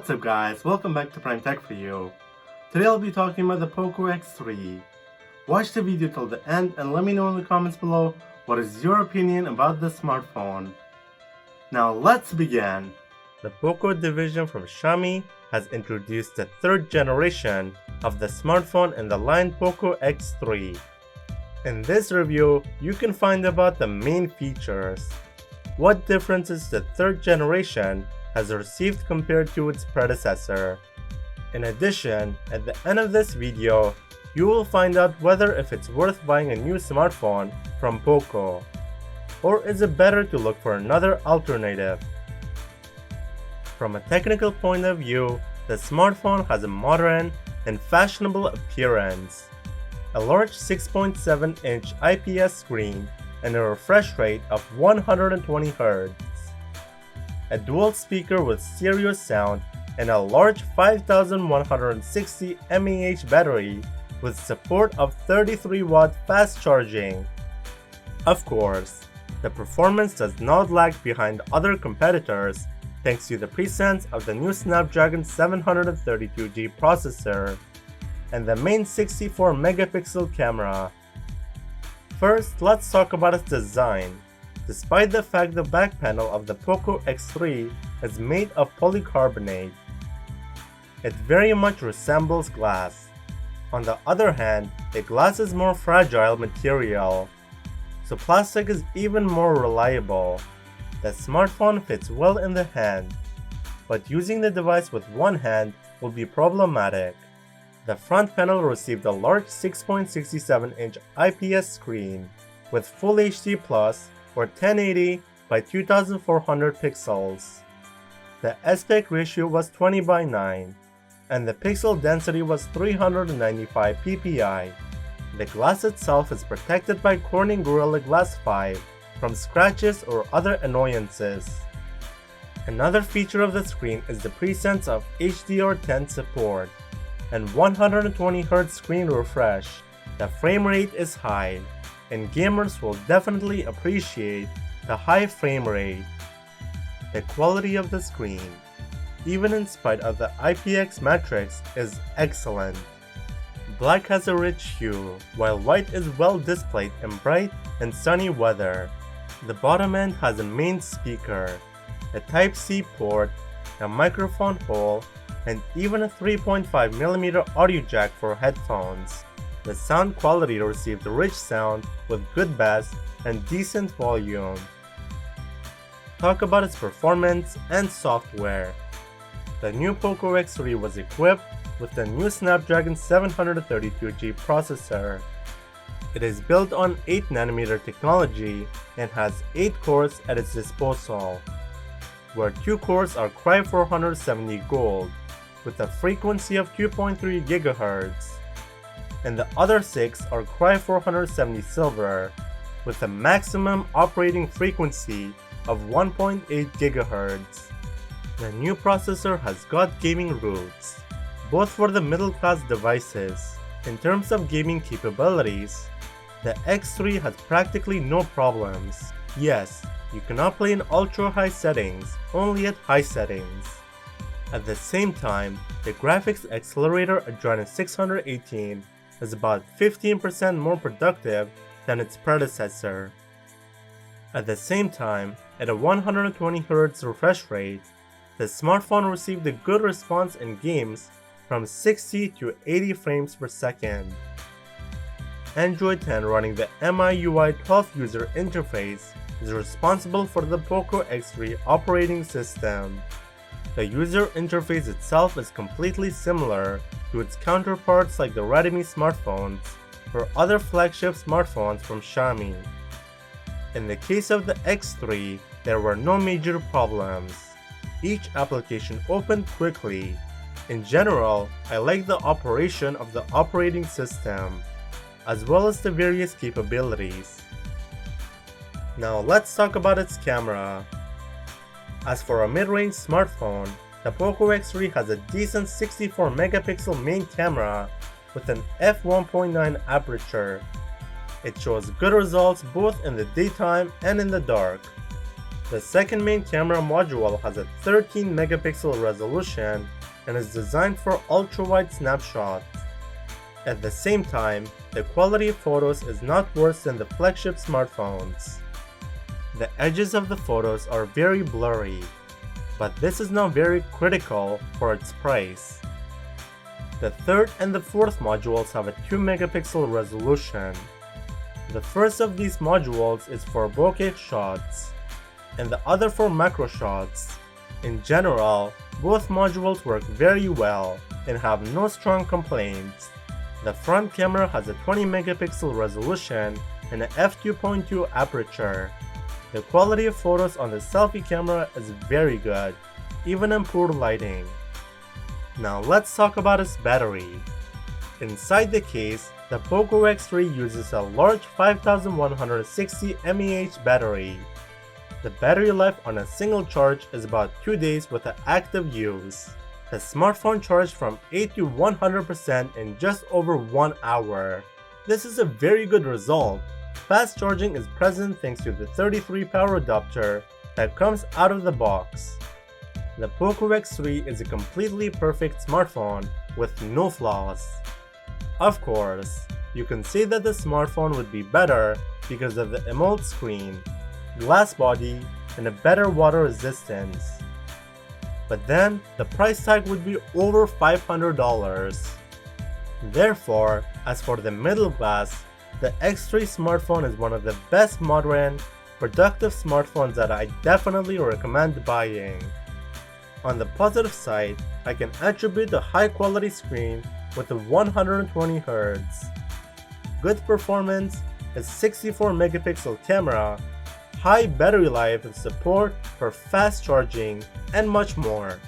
What's up guys, welcome back to PrimeTech for you. Today I'll be talking about the Poco X3. Watch the video till the end and let me know in the comments below what is your opinion about this smartphone. Now let's begin. The Poco division from Xiaomi has introduced the third generation of the smartphone in the line Poco X3. In this review, you can find about the main features, what differences the third generation has received compared to its predecessor. In addition, at the end of this video, you will find out whether if it's worth buying a new smartphone from Poco, or is it better to look for another alternative. From a technical point of view, the smartphone has a modern and fashionable appearance, a large 6.7-inch IPS screen, and a refresh rate of 120 Hz. A dual speaker with stereo sound, and a large 5160 mAh battery with support of 33-watt fast charging. Of course, the performance does not lag behind other competitors thanks to the presence of the new Snapdragon 732G processor and the main 64-megapixel camera. First, let's talk about its design. Despite the fact the back panel of the Poco X3 is made of polycarbonate, it very much resembles glass. On the other hand, a glass is more fragile material, so plastic is even more reliable. The smartphone fits well in the hand, but using the device with one hand will be problematic. The front panel received a large 6.67-inch IPS screen with Full HD Plus or 1080 by 2400 pixels. The aspect ratio was 20:9, and the pixel density was 395 ppi. The glass itself is protected by Corning Gorilla Glass 5 from scratches or other annoyances. Another feature of the screen is the presence of HDR10 support and 120 Hz screen refresh. The frame rate is high, and gamers will definitely appreciate the high frame rate. The quality of the screen, even in spite of the IPX matrix, is excellent. Black has a rich hue, while white is well displayed in bright and sunny weather. The bottom end has a main speaker, a Type-C port, a microphone hole, and even a 3.5mm audio jack for headphones. The sound quality received rich sound with good bass and decent volume. Talk about its performance and software. The new Poco X3 was equipped with the new Snapdragon 732G processor. It is built on 8nm technology and has 8 cores at its disposal, where 2 cores are Cry 470 Gold with a frequency of 2.3 GHz, and the other 6 are Cry 470 Silver with a maximum operating frequency of 1.8 GHz. The new processor has got gaming roots, both for the middle-class devices. In terms of gaming capabilities, the X3 has practically no problems. Yes, you cannot play in ultra-high settings, only at high settings. At the same time, the graphics accelerator Adreno 618 is about 15% more productive than its predecessor. At the same time, at a 120 Hz refresh rate, the smartphone received a good response in games from 60 to 80 frames per second. Android 10 running the MIUI 12 user interface is responsible for the Poco X3 operating system. The user interface itself is completely similar to its counterparts like the Redmi smartphones or other flagship smartphones from Xiaomi. In the case of the X3, there were no major problems. Each application opened quickly. In general, I like the operation of the operating system, as well as the various capabilities. Now let's talk about its camera. As for a mid-range smartphone, the Poco X3 has a decent 64-megapixel main camera with an f1.9 aperture. It shows good results both in the daytime and in the dark. The second main camera module has a 13 megapixel resolution and is designed for ultra-wide snapshots. At the same time, the quality of photos is not worse than the flagship smartphones. The edges of the photos are very blurry, but this is not very critical for its price. The third and the fourth modules have a 2 megapixel resolution. The first of these modules is for bokeh shots, and the other for macro shots. In general, both modules work very well and have no strong complaints. The front camera has a 20 megapixel resolution and an f2.2 aperture. The quality of photos on the selfie camera is very good, even in poor lighting. Now let's talk about its battery. Inside the case, the Poco X3 uses a large 5160 mAh battery. The battery life on a single charge is about 2 days with active use. The smartphone charged from 8 to 100% in just over 1 hour. This is a very good result. Fast charging is present thanks to the 33 power adapter that comes out of the box. The Poco X3 is a completely perfect smartphone with no flaws. Of course, you can say that the smartphone would be better because of the AMOLED screen, glass body, and a better water resistance. But then, the price tag would be over $500. Therefore, as for the middle class, the X3 smartphone is one of the best modern, productive smartphones that I definitely recommend buying. On the positive side, I can attribute the high quality screen with the 120Hz, good performance, a 64 megapixel camera, high battery life and support for fast charging, and much more.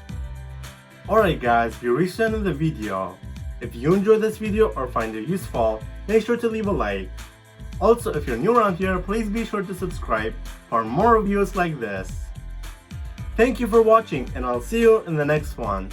Alright guys, we reached the end of the video. If you enjoyed this video or find it useful, make sure to leave a like. Also, if you're new around here, please be sure to subscribe for more reviews like this. Thank you for watching, and I'll see you in the next one.